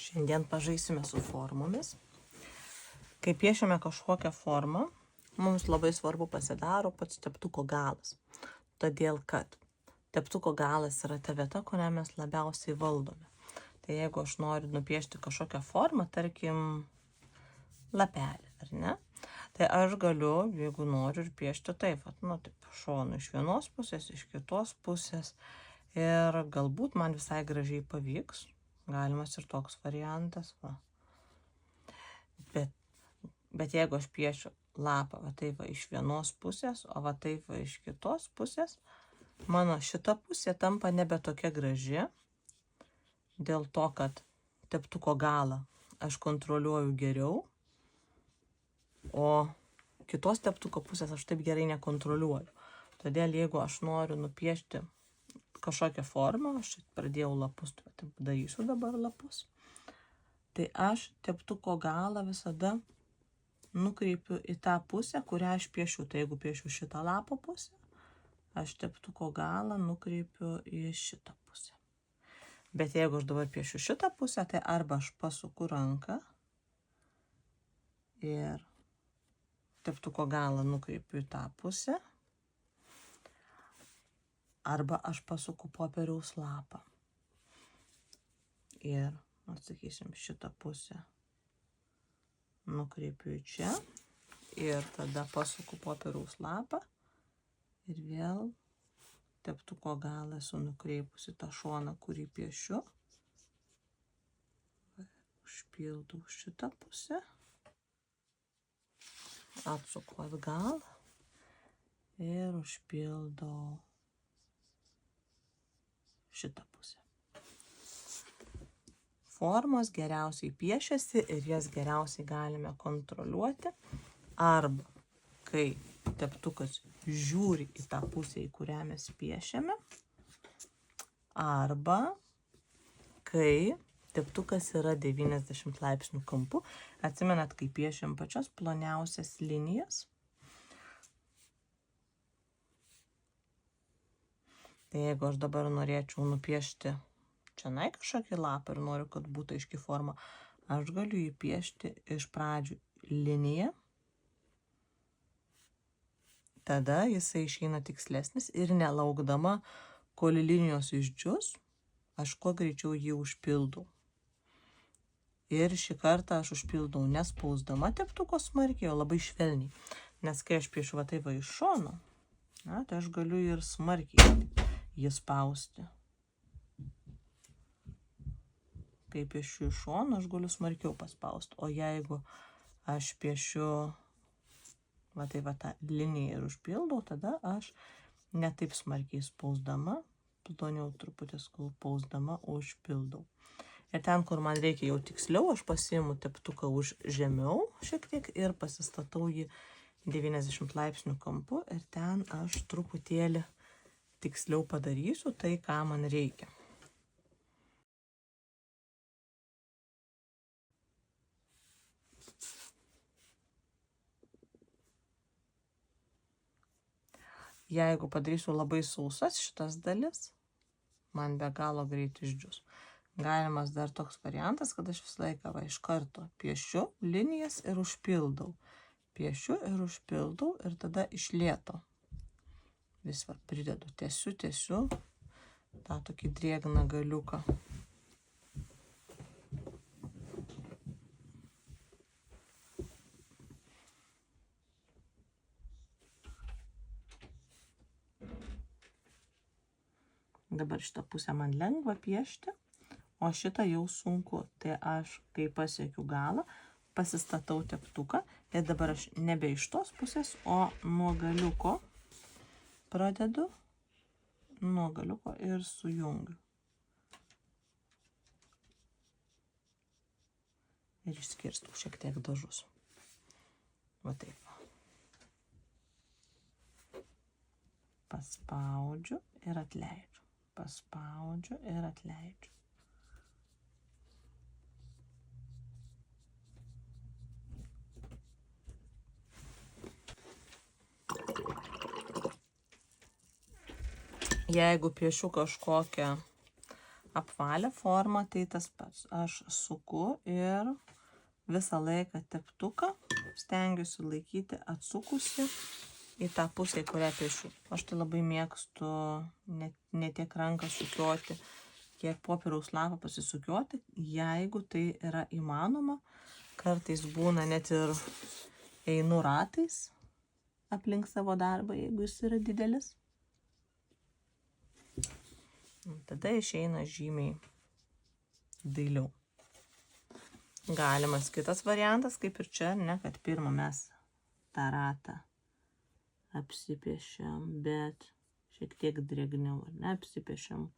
Šiandien pažaisime su formomis. Kai piešiame kažkokią formą, mums labai svarbu pasidaro pats teptuko galas. Todėl, kad teptuko galas yra ta vieta, kurią mes labiausiai valdome. Tai jeigu aš noriu nupiešti kažkokią formą, tarkim, lapelį, ar ne? Tai aš galiu, jeigu noriu, ir piešti taip, taip šonu iš vienos pusės, iš kitos pusės. Ir galbūt man visai gražiai pavyks. Galimas ir toks variantas. Va. Bet jeigu aš piešiu lapą, va taip va iš vienos pusės, o va taip va iš kitos pusės, mano šita pusė tampa nebe tokia graži. Dėl to, kad teptuko galą aš kontroliuoju geriau, o kitos teptuko pusės aš taip gerai nekontroliuoju. Todėl jeigu aš noriu nupiešti kažkokią formą, aš pradėjau lapus, taip darysiu dabar lapus, tai aš teptuko galą visada nukreipiu į tą pusę, kurią aš piešiu. Tai jeigu piešiu šitą lapo pusę, aš teptuko galą nukreipiu į šitą pusę. Bet jeigu aš dabar piešiu šitą pusę, tai arba aš pasuku ranką ir teptuko galą nukreipiu į tą pusę, arba aš pasuku popieriaus lapą. Ir, sakysim, šitą pusę nukreipiu į čia ir tada pasuku popieriaus lapą ir vėl teptuko galą esu nukreipusi tą šoną, kurį piešiu. Užpildau šitą pusę. Atsuku atgal ir užpildau šitą pusę. Formos geriausiai piešiasi ir jas geriausiai galime kontroliuoti arba kai teptukas žiūri į tą pusę, į kurią mes piešiame, arba kai teptukas yra 90 laipsnių kampu. Atsimenat, kai piešiam pačias ploniausias linijas. Tai jeigu aš dabar norėčiau nupiešti čionai kažkokį lapą ir noriu, kad būtų aiški forma, aš galiu jį piešti iš pradžių liniją. Tada jisai išeina tikslesnis ir nelaukdama, kol linijos išdžius, aš kuo greičiau jį užpildau. Ir šį kartą aš užpildau nespausdama teptuko smarkiai, o labai švelniai. Nes kai aš piešiu va taip va iš šono, tai aš galiu ir smarkiai jį spausti. Kai piešiu iš šono, aš galiu smarkiau paspausti. O jeigu aš piešiu va taip va tą liniją ir užpildau, tada aš ne taip smarkiai spausdama, ploniau truputį spausdama užpildau. Ir ten, kur man reikia jau tiksliau, aš pasiimu teptuką už žemiau šiek tiek ir pasistatau jį 90 laipsnių kampu ir ten aš truputėlį tiksliau padarysiu tai, ką man reikia. Jeigu padarysiu labai sausas šitas dalis, man be galo greit išdžius. Galimas dar toks variantas, kad aš visą laiką iš karto piešiu linijas ir užpildau. Piešiu ir užpildau ir tada iš lėto vis pridedu, tęsiu tą tokį drėgną galiuką. Dabar šitą pusę man lengva piešti, o šitą jau sunku. Tai aš, kai pasiekiu galą, pasistatau teptuką ir dabar aš nebe iš tos pusės, o nuo galiuko pradedu, nuo galiuko ir sujungiu. Ir išskirstau šiek tiek dažus. Va taip. Paspaudžiu ir atleidžiu. Paspaudžiu ir atleidžiu. Jeigu piešiu kažkokią apvalią formą, tai tas pats. Aš suku ir visą laiką teptuką stengiuosi laikyti atsukusi į tą pusę, į kurią piešiu. Aš tai labai mėgstu ne tiek ranką sukioti, kiek popieriaus lapą pasisukioti, jeigu tai yra įmanoma. Kartais būna net ir einu ratais aplink savo darbą, jeigu jis yra didelis. Tada išeina žymiai dailiau. Galimas kitas variantas, kaip ir čia, ne, kad pirmą mes tą ratą apsipiešiam, bet šiek tiek drėgniau, ne, apsipiešiam,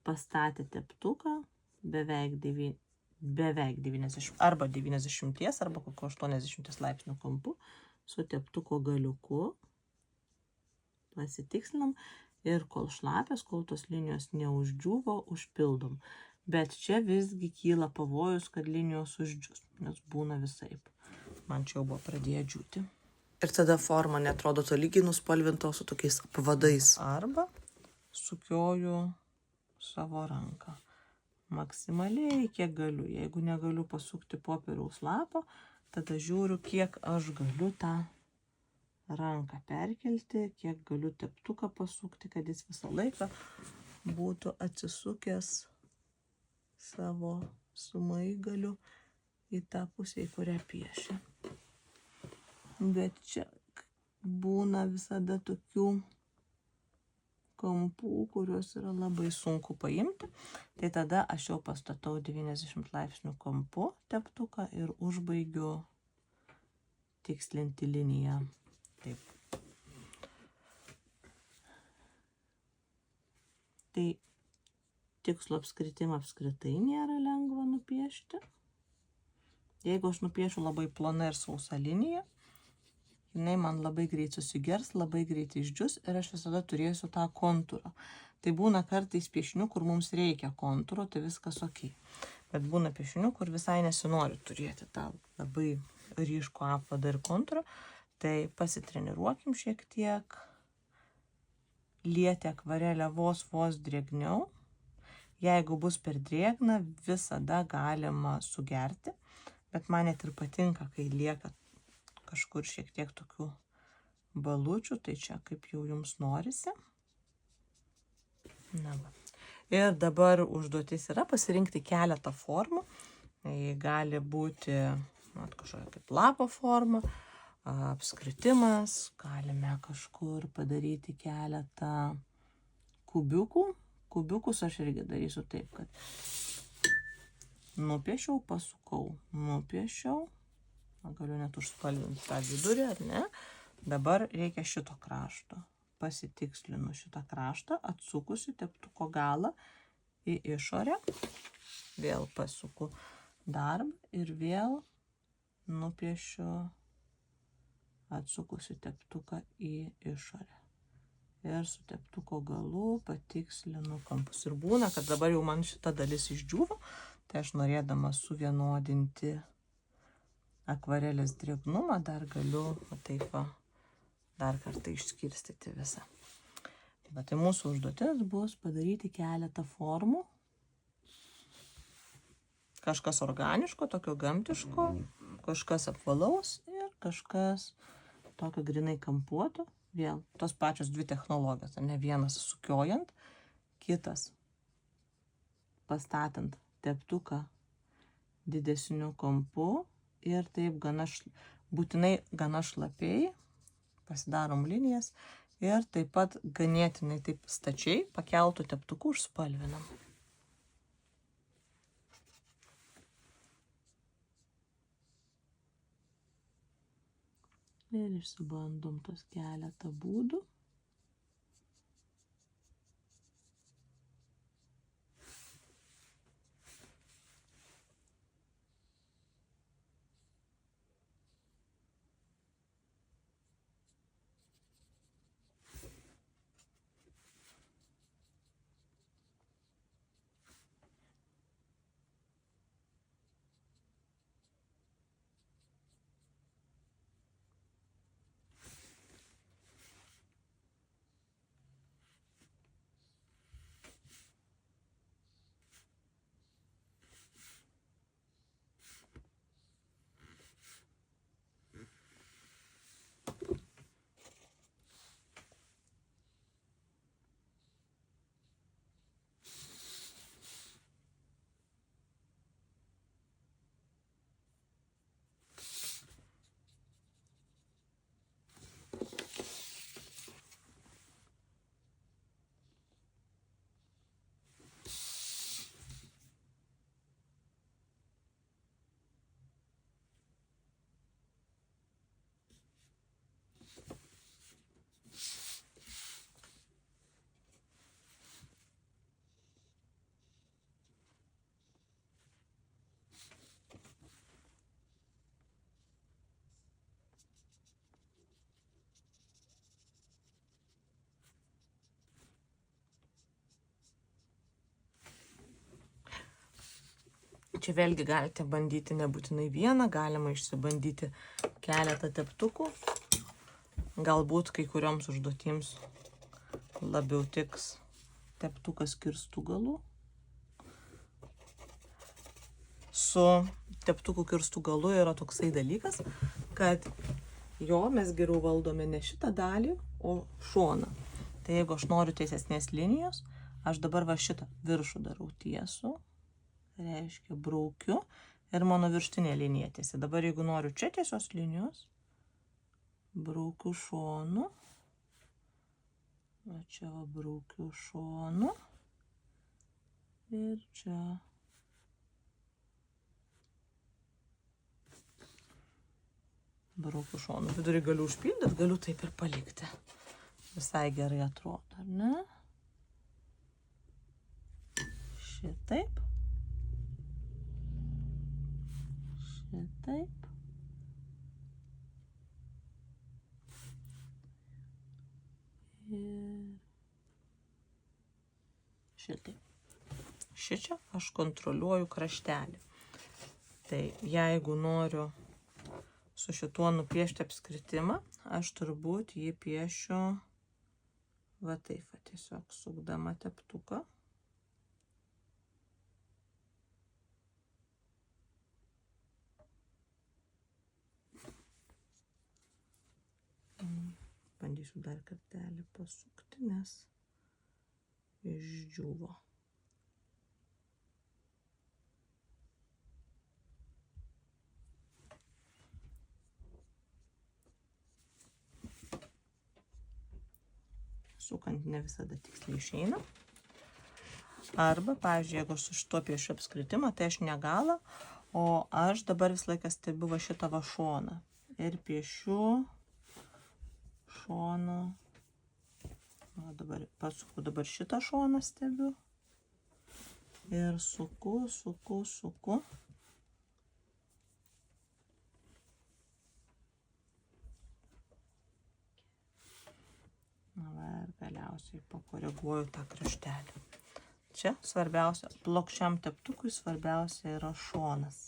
pastatę teptuką beveik 90 arba 90 arba kokio 80 laipsnių kampu su teptuko galiuku pasitikslinam ir kol šlapias, kol tos linijos neuždžiūvo, užpildom. Bet čia visgi kyla pavojus, kad linijos uždžius, nes būna visaip. Man čia jau buvo pradėję džiūti. Ir tada forma netrodo tolygiai nuspalvinto su tokiais apvadais. Arba sukioju savo ranką. Maksimaliai, kiek galiu. Jeigu negaliu pasukti popieriaus lapo, tada žiūriu, kiek aš galiu tą ranką perkelti, kiek galiu teptuką pasukti, kad jis visą laiką būtų atsisukęs savo smaigaliu į tą pusę, į kurią piešia. Bet čia būna visada tokių kampų, kuriuos yra labai sunku paimti. Tai tada aš jau pastatau 90 laipsnių kampu teptuką ir užbaigiu tikslinti liniją. Taip. Tai tikslo apskritimą apskritai nėra lengva nupiešti. Jeigu aš nupiešiu labai plona ir sausa linija, jinai man labai greit susigers, labai greit išdžius ir aš visada turėsiu tą kontūrą. Tai būna kartais piešinių, kur mums reikia kontūro, tai viskas ok. Bet būna piešinių, kur visai nesinori turėti tą labai ryškų apvadą ir kontūrą. Tai pasitreniruokim šiek tiek, lieti akvarelę vos drėgniau. Jeigu bus per drėgna, visada galima sugerti, bet man net ir patinka, kai lieka kažkur šiek tiek tokių balučių, tai čia kaip jau jums norisi. Na va. Ir dabar užduotis yra pasirinkti keletą formų. Gali būti kažkokia kaip lapo forma, apskritimas, galime kažkur padaryti keletą kubiukų. Kubiukus aš irgi darysiu taip, kad nupiešiau, pasukau, nupiešiau, galiu net užspalvinti tą vidurį, ar ne? Dabar reikia šito krašto. Pasitikslinu šitą kraštą, atsukusi teptuko galą į išorę, vėl pasuku darbą ir vėl nupiešiu atsukusi teptuką į išorę. Ir su teptuko galu patikslinu kampus. Ir būna, kad dabar jau man šita dalis išdžiūvo, tai aš norėdama suvienodinti akvarelės drėgnumą, dar galiu taip va, dar kartą išskirstyti visą. Tai mūsų užduotis bus padaryti keletą formų. Kažkas organiško, tokio gamtiško, kažkas apvalaus ir kažkas tokio grinai kampuoto. Vėl tos pačios dvi technologijos, ne, vienas sukiojant, kitas pastatant teptuką didesniu kampu ir taip būtinai gana šlapiai pasidarom linijas ir taip pat ganėtinai taip stačiai pakeltų teptuku užspalvinam. Ir išsibandom tos keletą būdų. Čia vėlgi galite bandyti nebūtinai vieną, galima išsibandyti keletą teptukų. Galbūt kai kurioms užduotims labiau tiks teptukas kirstų galų. Su teptukų kirstų galu yra toksai dalykas, kad jo mes geriau valdome ne šitą dalį, o šoną. Tai jeigu aš noriu tiesesnės linijos, aš dabar va šitą viršų darau tiesų, reiškia braukiu ir mano viršutinė linija tiesi. Dabar jeigu noriu čia tiesios linijos, braukiu šonu, va čia va braukiu šonu ir čia. Braukiu šonu. Vidurį galiu užpildyti, galiu taip ir palikti. Visai gerai atrodo, ar ne? Šitaip. Šitaip. Ir šitaip. Šičia aš kontroliuoju kraštelį. Tai jeigu noriu su šituo nupiešti apskritimą, aš turbūt jį piešiu va taip, va, tiesiog sukdama teptuką. Bandysiu dar kartelį pasukti, nes išdžiūvo. Sukant ne visada tiksliai išeina. Arba, pavyzdžiui, jeigu aš su šituo piešiu apskritimą, tai aš ne galą, o aš dabar visą laiką stebiu va šitą va šoną. Ir piešiu šoną. Dabar pasuku dabar šitą šoną stebiu. Ir suku, suku, suku. Ir galiausiai pakoreguoju tą kraštelį. Čia svarbiausia, plokščiam teptukui svarbiausia yra šonas.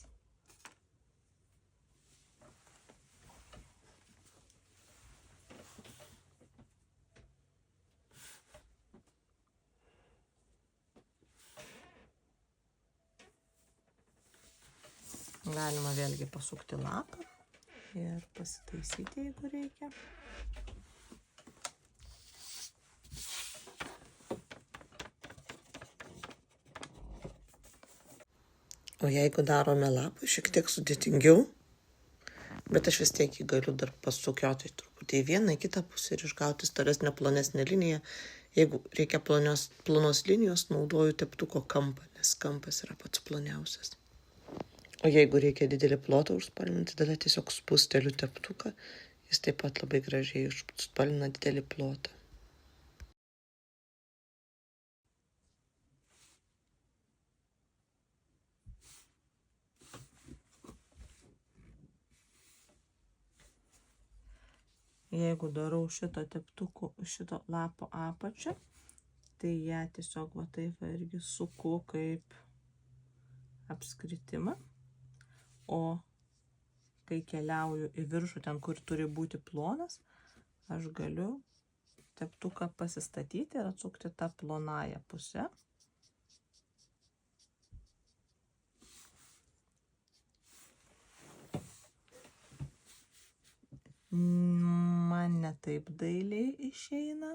Galima vėlgi pasukti lapą ir pasitaisyti, jeigu reikia. O jeigu darome lapą, šiek tiek sudėtingiau, bet aš vis tiek jį galiu dar pasukioti truputį į vieną, į kitą pusę ir išgauti storesnę, plonesnę liniją. Jeigu reikia plonos linijos, naudoju teptuko kampą, nes kampas yra pats ploniausias. O jeigu reikia didelį plotą užspalvinti, tada tiesiog spusteliu teptuką, jis taip pat labai gražiai užspalvina didelį plotą. Jeigu darau šito teptuko, šito lapo apačią, tai ją tiesiog va taip irgi suku kaip apskritimą. O kai keliauju į viršų, ten kur turi būti plonas, aš galiu teptuką pasistatyti ir atsukti tą plonąją pusę. Man ne taip dailiai išeina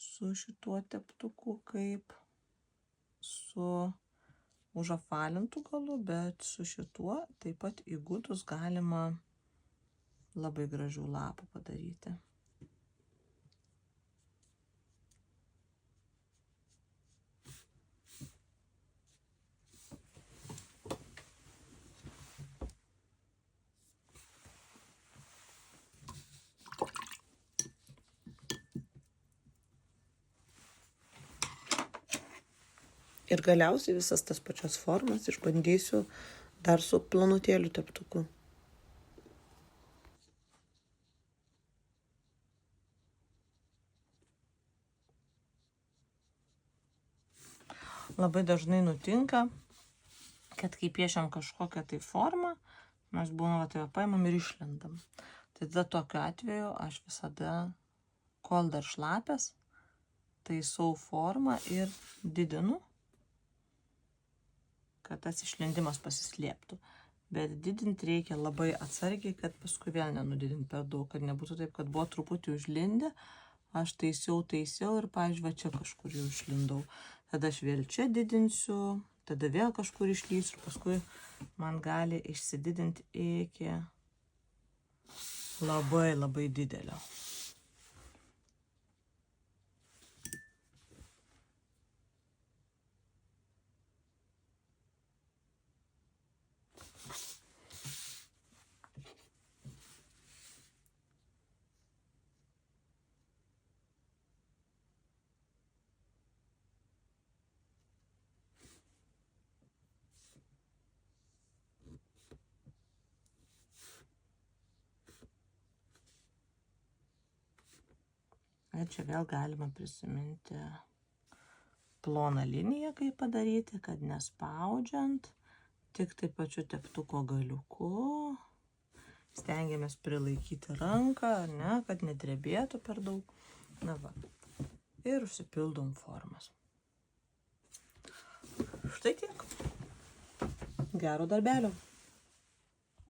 su šituo teptuku kaip su užapvalintu galu, bet su šituo taip pat įgudus galima labai gražių lapų padaryti. Ir galiausiai visas tas pačias formas išbandysiu dar su plonutėliu teptuku. Labai dažnai nutinka, kad kai piešiam kažkokią tai formą, mes būna, va, tai va, paimam ir išlendam. Tai tada tokiu atveju aš visada, kol dar šlapias, taisau formą ir didinu, kad tas išlendimas pasislėptų. Bet didinti reikia labai atsargiai, kad paskui vėl nenudidinti per daug, kad nebūtų taip, kad buvo truputį užlindę, aš taisiau ir, pavyzdžiui, čia kažkur jau išlindau. Tada aš vėl čia didinsiu, tada vėl kažkur išlysiu ir paskui man gali išsididinti iki labai labai didelio. Ir čia vėl galima prisiminti ploną liniją, kaip padaryti, kad nespaudžiant, tik taip pačiu teptuko galiuku. Stengiamės prilaikyti ranką, ne, kad nedrebėtų per daug. Na va. Ir užsipildom formas. Štai tiek. Gero darbelio.